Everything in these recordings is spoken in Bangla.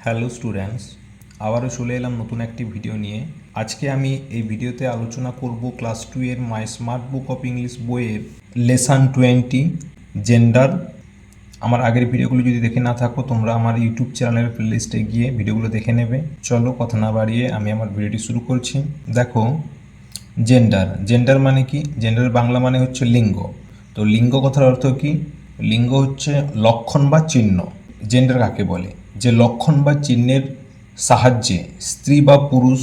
হ্যালো স্টুডেন্টস, আবারও চলে এলাম নতুন একটি ভিডিও নিয়ে। আজকে আমি এই ভিডিওতে আলোচনা করব ক্লাস 2 এর মাই স্মার্ট বুক অফ ইংলিশ বইয়ের লেসন 20 জেন্ডার। আমার আগের ভিডিওগুলো যদি দেখে না থাকো তোমরা আমার ইউটিউব চ্যানেলের প্লেলিস্টে গিয়ে ভিডিওগুলো দেখে নেবে। চলো কথা না বাড়িয়ে আমি আমার ভিডিওটি শুরু করছি। দেখো, জেন্ডার মানে কি? জেন্ডারের বাংলা মানে হচ্ছে লিঙ্গ। তো লিঙ্গ কথার অর্থ কি? লিঙ্গ হচ্ছে লক্ষণ বা চিহ্ন। জেন্ডার কাকে বলে? যে লক্ষণ বা চিহ্নের সাহায্যে স্ত্রী বা পুরুষ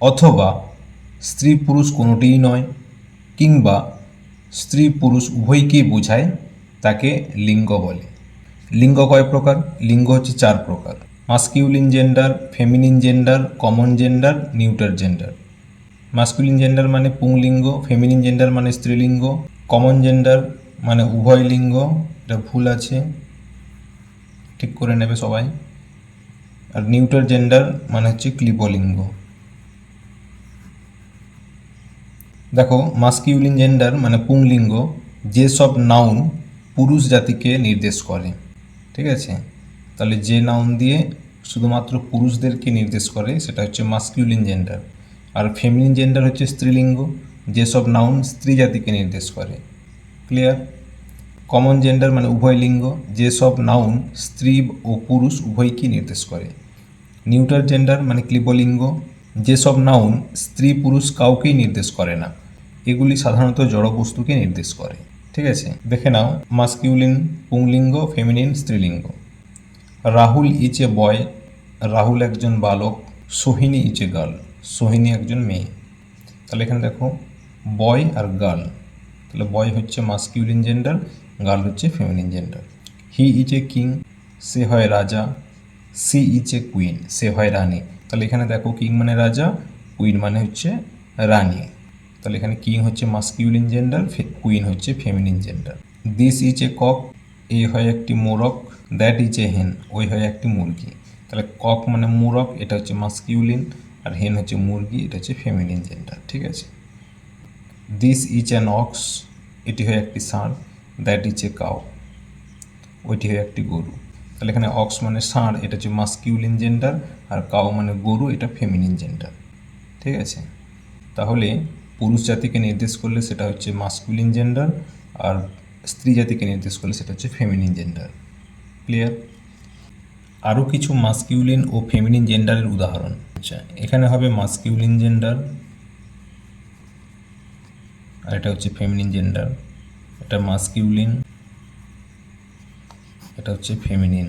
অথবা স্ত্রী পুরুষ কোনোটিই নয় কিংবা স্ত্রী পুরুষ উভয়কেই বোঝায় তাকে লিঙ্গ বলে। লিঙ্গ কয় প্রকার? লিঙ্গ হচ্ছে 4 প্রকার: masculine gender, feminine gender, common gender, neuter gender. Masculine gender মানে পুংলিঙ্গ, ফেমিনিন জেন্ডার মানে স্ত্রীলিঙ্গ, কমন জেন্ডার মানে উভয় লিঙ্গ। এটা ভুল আছে, ঠিক করে নেবে সবাই। আর নিউটার জেন্ডার মানে হচ্ছে ক্লিবলিঙ্গ। দেখো, মাস্কিউলিন জেন্ডার মানে পুংলিঙ্গ, যেসব নাউন পুরুষ জাতিকে নির্দেশ করে। ঠিক আছে, তাহলে যে নাউন দিয়ে শুধুমাত্র পুরুষদেরকে নির্দেশ করে সেটা হচ্ছে মাস্কিউলিন জেন্ডার। আর ফেমিনিন জেন্ডার হচ্ছে স্ত্রীলিঙ্গ, যেসব নাউন স্ত্রী জাতিকে নির্দেশ করে। ক্লিয়ার? কমন জেন্ডার মানে উভয় লিঙ্গ, যেসব নাউন স্ত্রী ও পুরুষ উভয়কেই নির্দেশ করে। নিউটার জেন্ডার মানে ক্লিবলিঙ্গ, যেসব নাউন স্ত্রী পুরুষ কাউকেই নির্দেশ করে না, এগুলি সাধারণত জড় বস্তুকে নির্দেশ করে। ঠিক আছে, দেখে নাও। মাস্কিউলিন পুংলিঙ্গ, ফেমিনিন স্ত্রীলিঙ্গ। Rahul is a boy, Rahul একজন বালক। Sohini is a girl, Sohini একজন মেয়ে। তাহলে এখানে দেখো বয় আর গার্ল, তাহলে বয় হচ্ছে মাস্কিউলিন জেন্ডার, গার্ল হচ্ছে feminine gender. He is a king, সে হয় রাজা। সি ইজ এ কুইন, সে হয় রানী। তাহলে এখানে দেখো কিং মানে রাজা, কুইন মানে হচ্ছে রানী। তাহলে এখানে কিং হচ্ছে মাস্কিউলিন জেন্ডার, কুইন হচ্ছে feminine gender. This is a cock, এ হয় একটি মোরগ। দ্যাট ইজ এ হেন, ওই হয় একটি মুরগি। তাহলে কক মানে মোরগ, এটা হচ্ছে মাস্কিউলিন, আর হেন হচ্ছে মুরগি, এটা হচ্ছে ফেমিনিন জেন্ডার। ঠিক আছে। দিস ইজ অ্যান অক্স, এটি হয় একটি ষাঁড়। দ্যাট ইজ এ কাউ, ওইটি হয় একটি গরু। তাহলে এখানে অক্স মানে ষাঁড়, এটা হচ্ছে মাস্কিউলিন জেন্ডার, আর কাউ মানে গরু, এটা ফেমিনিন জেন্ডার। ঠিক আছে, তাহলে পুরুষ জাতিকে নির্দেশ করলে সেটা হচ্ছে মাস্কুলিন জেন্ডার, আর স্ত্রী জাতিকে নির্দেশ করলে সেটা হচ্ছে ফেমিনিন জেন্ডার। ক্লিয়ার? আরও কিছু মাস্কিউলিন ও ফেমিনিন জেন্ডারের উদাহরণ। আচ্ছা, এখানে হবে মাস্কিউলিন জেন্ডার, আর এটা হচ্ছে ফেমিনিন জেন্ডার। এটা মাস্কিউলিন, এটা হচ্ছে ফেমিনিন।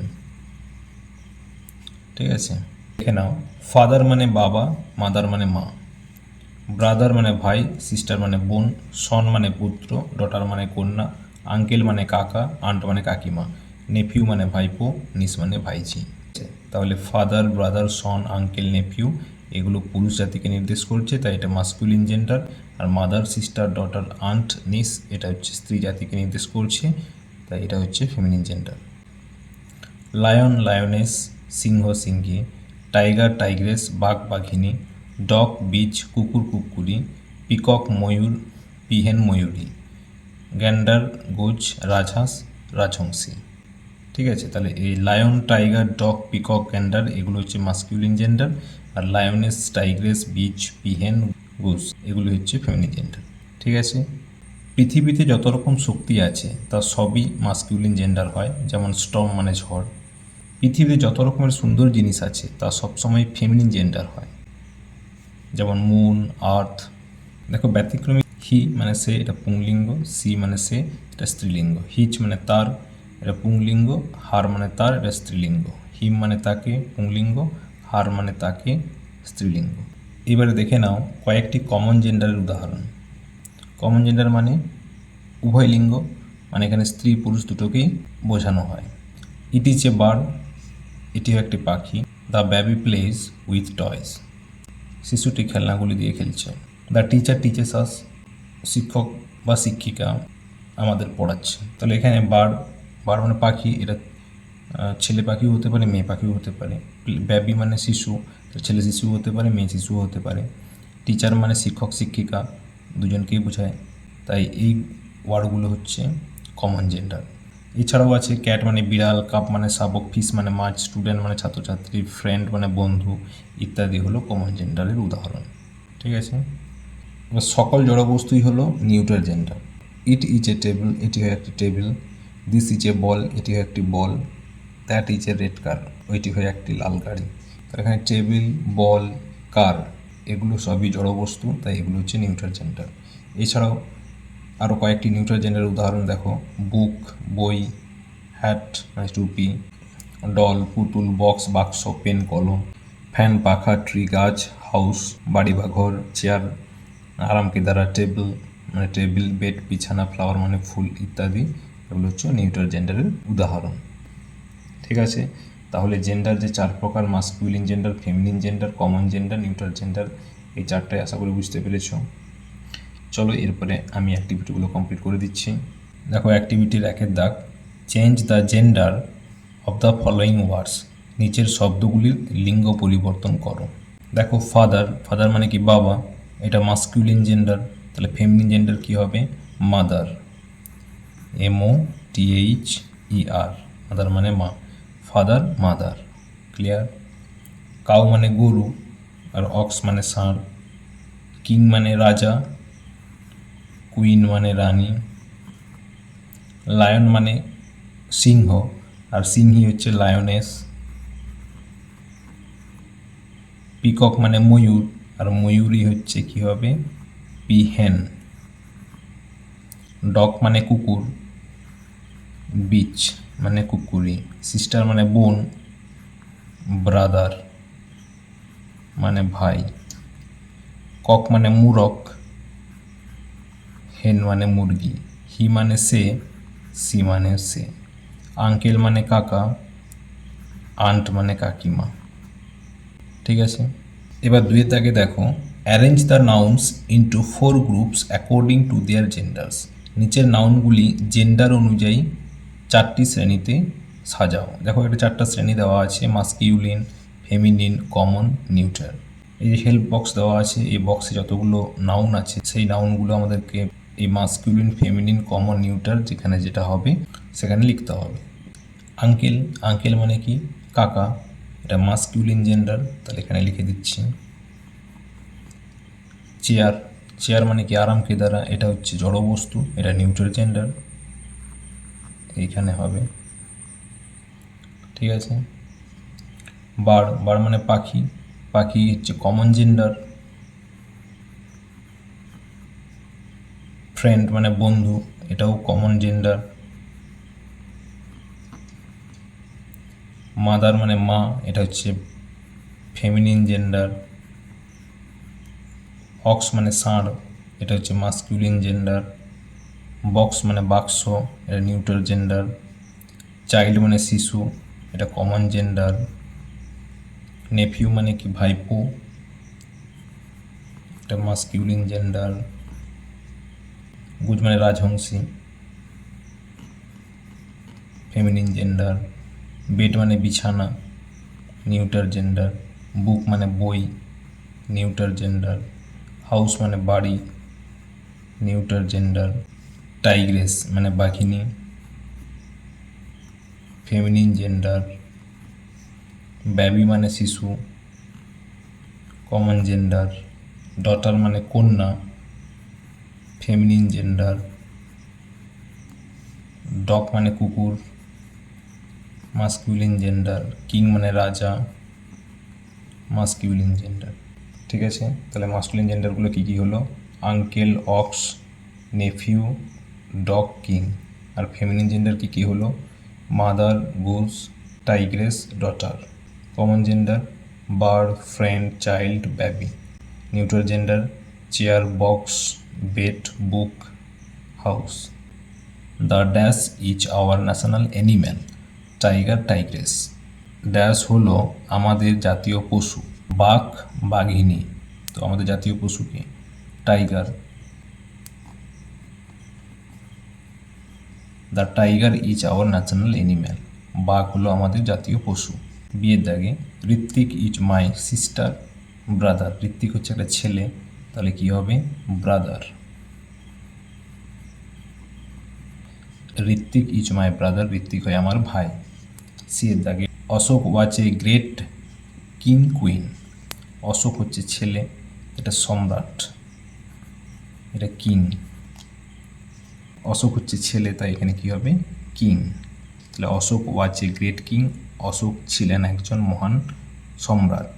ঠিক আছে, দেখে নাও। ফাদার মানে বাবা, মাদার মানে মা। ব্রাদার মানে ভাই, সিস্টার মানে বোন, সন মানে পুত্র, ডটার মানে কন্যা, আঙ্কেল মানে কাকা, আন্ট মানে কাকিমা, নেফিউ মানে ভাইপো, নিস মানে ভাইঝি। তাহলে ফাদার, ব্রাদার, সন, আঙ্কেল, নেফিউ এগুলো পুরুষ জাতিকে নির্দেশ করছে, তাই এটা মাস্কুলিন জেন্ডার। আর মাদার, সিস্টার, ডটার, আন্ট, নিস এটা হচ্ছে স্ত্রী জাতিকে নির্দেশ করছে, তাই এটা হচ্ছে ফেমিনিন জেন্ডার। লায়ন, লায়নেস, সিংহ, সিংহী, টাইগার, টাইগ্রেস, বাঘ, বাঘিনী, ডগ, বিচ, কুকুর, কুকুরি, পিকক, ময়ূর, পিহেন, ময়ূরী, গ্যান্ডার, গোজ, রাজহাঁস, রাজহংসী। ঠিক আছে, তাহলে এই লায়ন, টাইগার, ডগ, পিকক, গ্যান্ডার এগুলো হচ্ছে মাস্কিউলিন জেন্ডার, আর lioness, Tigress, beach, peahen, Goodge এগুলো হচ্ছে ফেমিনিন জেন্ডার। ঠিক আছে, পৃথিবীতে যত রকম শক্তি আছে তা সবই মাস্কিউলিন জেন্ডার হয়। যেমন স্টর্ম মানে ঝড়। পৃথিবীতে যত রকমের সুন্দর জিনিস আছে তা সবসময় ফেমিনিন জেন্ডার হয়, যেমন মুন, আর্থ। দেখো ব্যতিক্রমী, হি মানে সে, এটা পুংলিঙ্গ। সি মানে সে, এটা স্ত্রীলিঙ্গ। হিচ মানে তার, এটা পুংলিঙ্গ। হার মানে তার, এটা স্ত্রীলিঙ্গ। হিম মানে তাকে, পুংলিঙ্গ। হার মানে তাকে, স্ত্রীলিঙ্গ। এবারে দেখে নাও কয়েকটি কমন জেন্ডারের উদাহরণ। কমন জেন্ডার মানে উভয় লিঙ্গ, মানে এখানে স্ত্রী পুরুষ দুটোকেই বোঝানো হয়। ইট ইজ এ বার্ড, এটি একটি পাখি। দ্য বেবি প্লেজ উইথ টয়স, শিশুটি খেলনাগুলি দিয়ে খেলছে। দ্য টিচার টিচেস আস, শিক্ষক বা শিক্ষিকা আমাদের পড়াচ্ছে। তাহলে এখানে বার্ড, বার্ড মানে পাখি, এটা ছেলে পাখিও হতে পারে, মেয়ে পাখিও হতে পারে। বেবি মানে শিশু, ছেলে শিশু হতে পারে, মেয়ে শিশু হতে পারে। টিচার মানে শিক্ষক শিক্ষিকা, দুজনকেই বোঝায়, তাই এই ওয়ার্ডগুলো হচ্ছে কমন জেন্ডার। এছাড়াও আছে ক্যাট মানে বিড়াল, কাপ মানে শাবক, ফিশ মানে মাছ, স্টুডেন্ট মানে ছাত্রছাত্রী, ফ্রেন্ড মানে বন্ধু ইত্যাদি হলো কমন জেন্ডারের উদাহরণ। ঠিক আছে, এবার সকল জড়বস্তুই হলো neutral gender. It is a table, এটি হয় একটি table. This is a ball, এটি হয় একটি ball. That is a red car, ওইটি হয় একটি লাল গাড়ি। তো এখানে টেবিল, বল, কার এগুলো সবই জড়বস্তু, তাই এগুলো হচ্ছে নিউট্রাল জেন্ডার। এছাড়াও আরও কয়েকটি নিউট্রাল জেন্ডারের উদাহরণ দেখো, বুক বই, হ্যাট মানে টুপি, ডল পুতুল, বক্স বাক্স, পেন কলম, ফ্যান পাখা, ট্রি গাছ, হাউস বাড়ি বা ঘর, চেয়ার আরাম কেদারা, টেবিল মানে টেবিল, বেড বিছানা, ফ্লাওয়ার মানে ফুল ইত্যাদি এগুলো হচ্ছে নিউট্রাল জেন্ডারের উদাহরণ। ঠিক আছে, তাহলে জেন্ডার যে চার প্রকার, masculine gender, feminine gender, common gender, neutral gender, এই চারটায় আশা করি বুঝতে পেরেছো। চলো এরপরে আমি অ্যাক্টিভিটিগুলো কমপ্লিট করে দিচ্ছি। দেখো অ্যাক্টিভিটির একের দাগ, change the gender of the following words, নিচের শব্দগুলির লিঙ্গ পরিবর্তন করো। দেখো ফাদার, ফাদার মানে কি বাবা, এটা মাস্কুলিন জেন্ডার, তাহলে ফেমিনিন জেন্ডার কি হবে, মাদার, MOTHER, মাদার মানে মা, ফাদার মাদার, ক্লিয়ার। কাউ মানে গরু আর অক্স মানে ষাঁড়, কিং মানে রাজা, কুইন মানে রানী, লায়ন মানে সিংহ আর সিংহী হচ্ছে লায়নেস, পিকক মানে ময়ূর আর ময়ূরী হচ্ছে কি হবে, পিহেন, ডগ মানে কুকুর, বিচ মানে কুকুরি, সিস্টার মানে বোন, ব্রাদার মানে ভাই, কক মানে মুরক, হেন মানে মুরগি, হি মানে সে, সি মানে সে, আঙ্কেল মানে কাকা, আন্ট মানে কাকিমা। ঠিক আছে, এবার দুইয়ের দাগে দেখো, arrange the nouns into 4 groups according to their genders, নিচের নাউনগুলি জেন্ডার অনুযায়ী 4টি শ্রেণীতে সাজাও। দেখো এটা 4টা শ্রেণী দেওয়া আছে, মাস্কিউলিন, ফেমিনিন, কমন, নিউট্রাল। এই যে হেল্প বক্স দেওয়া আছে, এই বক্সে যতগুলো নাউন আছে সেই নাউনগুলো আমাদেরকে এই মাস্কিউলিন, ফেমিনিন, কমন, নিউট্রাল যেখানে যেটা হবে সেখানে লিখতে হবে। আঙ্কেল, আঙ্কেল মানে কি কাকা, এটা মাস্কিউলিন জেন্ডার, তাহলে এখানে লিখে দিচ্ছি। চেয়ার, চেয়ার মানে কি আরাম কেদারা, এটা হচ্ছে জড়বস্তু, এটা নিউট্রাল জেন্ডার, এইখানে হবে। ঠিক আছে, বার্ড, বার্ড মানে পাখি, পাখি হচ্ছে কমন জেন্ডার। ফ্রেন্ড মানে বন্ধু, এটাও কমন জেন্ডার। মাদার মানে মা, এটা হচ্ছে ফেমিনিন জেন্ডার। অক্স মানে ষাঁড়, এটা হচ্ছে মাস্কুলিন জেন্ডার। বক্স মানে বাক্স, এটা নিউট্রাল জেন্ডার। চাইল্ড মানে শিশু, এটা কমন জেন্ডার। নেফিউ মানে কি ভাইপো, এটা মাস্কিউলিন জেন্ডার। গুজ মানে রাজহংসী, ফেমিনিন জেন্ডার। বেড মানে বিছানা, নিউট্রাল জেন্ডার। বুক মানে বই, নিউট্রাল জেন্ডার। হাউস মানে বাড়ি, নিউট্রাল জেন্ডার। টাইগ্রেস মানে বাঘিনী, ফেমিনিন জেন্ডার। বেবি মানে শিশু, কমন জেন্ডার। ডটার মানে কন্যা, ফেমিনিন জেন্ডার। ডগ মানে কুকুর, মাস্কিউলিন জেন্ডার। কিং মানে রাজা, মাস্কিউলিন জেন্ডার। ঠিক আছে, তাহলে মাস্কুলিন জেন্ডারগুলো কী কী হলো, uncle, ox, nephew, dog, king. আর ফেমিনিন জেন্ডার কী কী হলো, mother, goose, tigress, daughter. Common gender bird, friend, child, baby. Neutral gender chair, box, bed, book, house. The dash is our national animal, tiger, tigress. Dash হলো আমাদের জাতীয় পশু, বাঘ, বাঘিনী। তো আমাদের জাতীয় পশু কি, tiger. The tiger is our national animal, বাঘ হলো আমাদের জাতীয় পশু। বিয়ের দাগে, Ritwik is my sister, brother. Ritwik হচ্ছে একটা ছেলে, তাহলে কি হবে, brother. Ritwik is my brother, Ritwik হয় আমার ভাই। সি এর দাগে Ashok watch a great king queen, Ashok হচ্ছে ছেলে, এটা সম্রাট, এটা কিং। অশোক হচ্ছে ছেলে, তাই এখানে কি হবে কিং। তাহলে Ashok watch a great king, Ashok ছিলেন একজন মহান সম্রাট।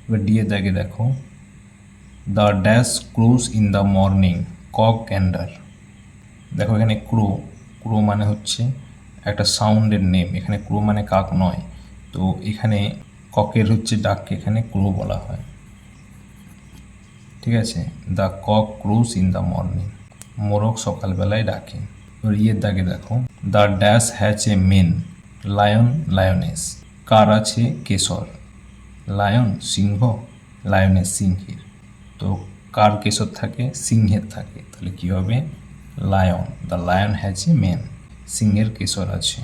এবার ডি এর দাগে দেখো the dash crows in the morning, cock gander. দেখো এখানে ক্রো, ক্রো মানে হচ্ছে একটা সাউন্ডের নেম, এখানে ক্রো মানে কাক নয়, তো এখানে ককের হচ্ছে ডাককে এখানে ক্রো বলা হয়, ঠিক আছে। The cock crows in the morning, মোরগ সকালবেলায় ডাকে। এবার ইয়ের দাগে দেখো the dash has a mane, lion lioness, কার আছে কেশর, লায়ন সিংহ, লায়নেস সিংহের, তো কার কেশর থাকে সিংহের থাকে, তাহলে কি হবে lion, the lion has a mane, সিংহের কেশর আছে।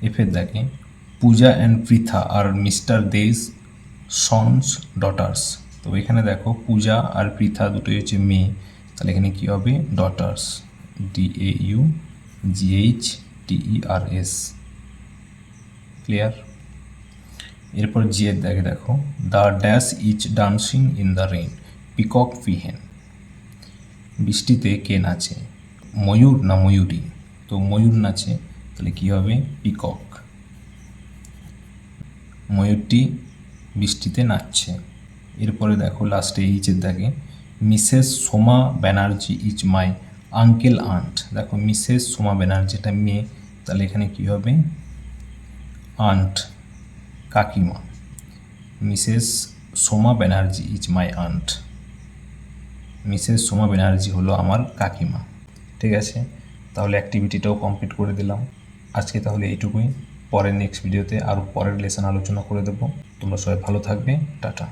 এফের দেখে পূজা অ্যান্ড পৃথা আর মিস্টার দেস সন্স ডটার্স, তো এখানে দেখো পূজা আর পৃথা দুটোই হচ্ছে মেয়ে, তাহলে এখানে কি হবে ডটার্স, DAUGHTERS, ক্লিয়ার। এরপর জি এর দেখে দেখো the dash is dancing in the rain, peacock peahen, বৃষ্টিতে কে নাচে, ময়ূর না ময়ূরী, তো ময়ূর নাচে, তাহলে কি হবে পিকক, ময়ূরটি বৃষ্টিতে নাচছে। এরপরে দেখো লাস্টে এইচের দাগে Mrs Soma Banerjee is my uncle aunt, দেখো মিসেস সোমা ব্যানার্জি এটা মেয়ে, তাহলে এখানে কি হবে আন্ট, কাকিমা, Mrs Soma Banerjee is my aunt, Mrs Soma Banerjee হলো আমার কাকিমা। ঠিক আছে, তাহলে অ্যাক্টিভিটিটাও কমপ্লিট করে দিলাম আজকে, তাহলে এইটুকুই। পরের নেক্সট ভিডিওতে আরও পরের লেসন আলোচনা করে দেবো। তোমরা সবাই ভালো থাকবে, টাটা।